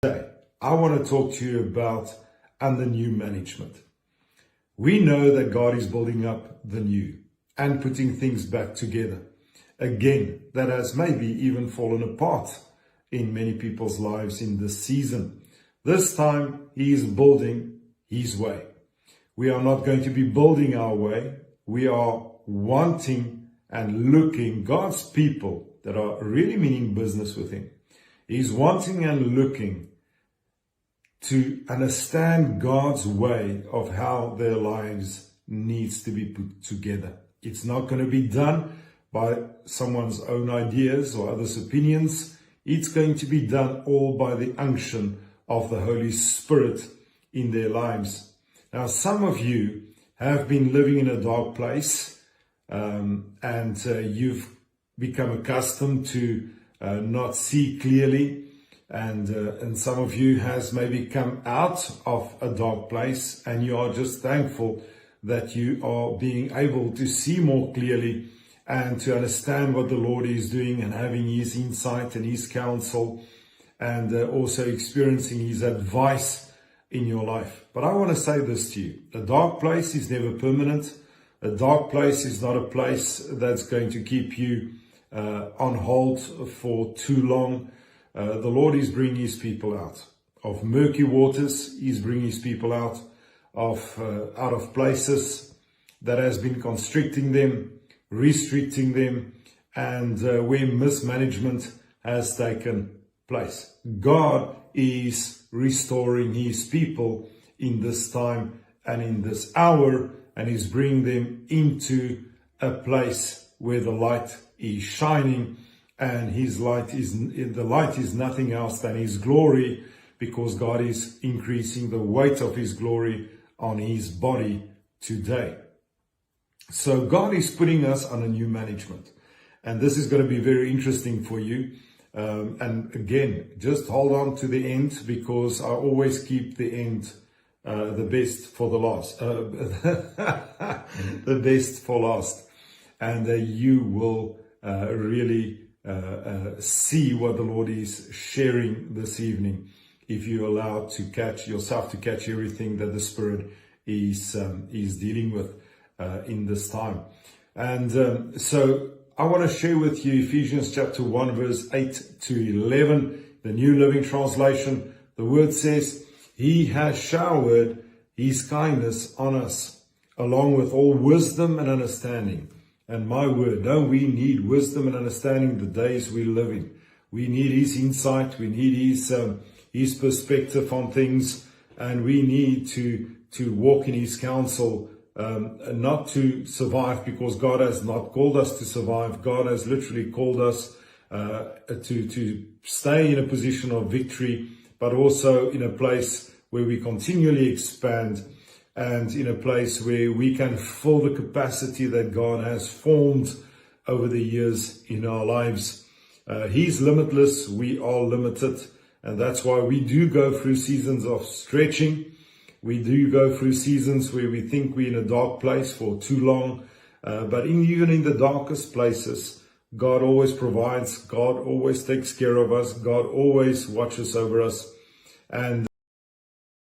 Today, I want to talk to you about under new management. We know that God is building up the new and putting things back together. Again, that has maybe even fallen apart in many people's lives in this season. This time, He is building His way. We are not going to be building our way. We are wanting and looking, God's people that are really meaning business with Him. He's wanting and looking to understand God's way of how their lives needs to be put together. It's not going to be done by someone's own ideas or others' opinions. It's going to be done all by the unction of the Holy Spirit in their lives. Now, some of you have been living in a dark place, and you've become accustomed to not see clearly. And some of you has maybe come out of a dark place, and you are just thankful that you are being able to see more clearly and to understand what the Lord is doing and having His insight and His counsel, and also experiencing His advice in your life. But I want to say this to you. A dark place is never permanent. A dark place is not a place that's going to keep you on hold for too long. The Lord is bringing His people out of murky waters. He's bringing His people out of places that has been constricting them, restricting them, and where mismanagement has taken place. God is restoring His people in this time and in this hour, and He's bringing them into a place where the light is shining. And the light is nothing else than His glory, because God is increasing the weight of His glory on His body today. So God is putting us under new management. And this is going to be very interesting for you. And again, just hold on to the end, because I always keep the end the best for the last. The best for last. And you will really see what the Lord is sharing this evening, if you allow to catch yourself to catch everything that the Spirit is dealing with in this time. And so I want to share with you Ephesians chapter 1 verse 8 to 11, the New Living Translation. The word says, He has showered His kindness on us, along with all wisdom and understanding. And my word, don't we need wisdom and understanding the days we live in? We need His insight. We need His perspective on things. And we need to walk in His counsel, not to survive, because God has not called us to survive. God has literally called us to stay in a position of victory, but also in a place where we continually expand, and in a place where we can fill the capacity that God has formed over the years in our lives. He's limitless, we are limited, and that's why we do go through seasons of stretching. We do go through seasons where we think we're in a dark place for too long, but even in the darkest places, God always provides, God always takes care of us, God always watches over us. And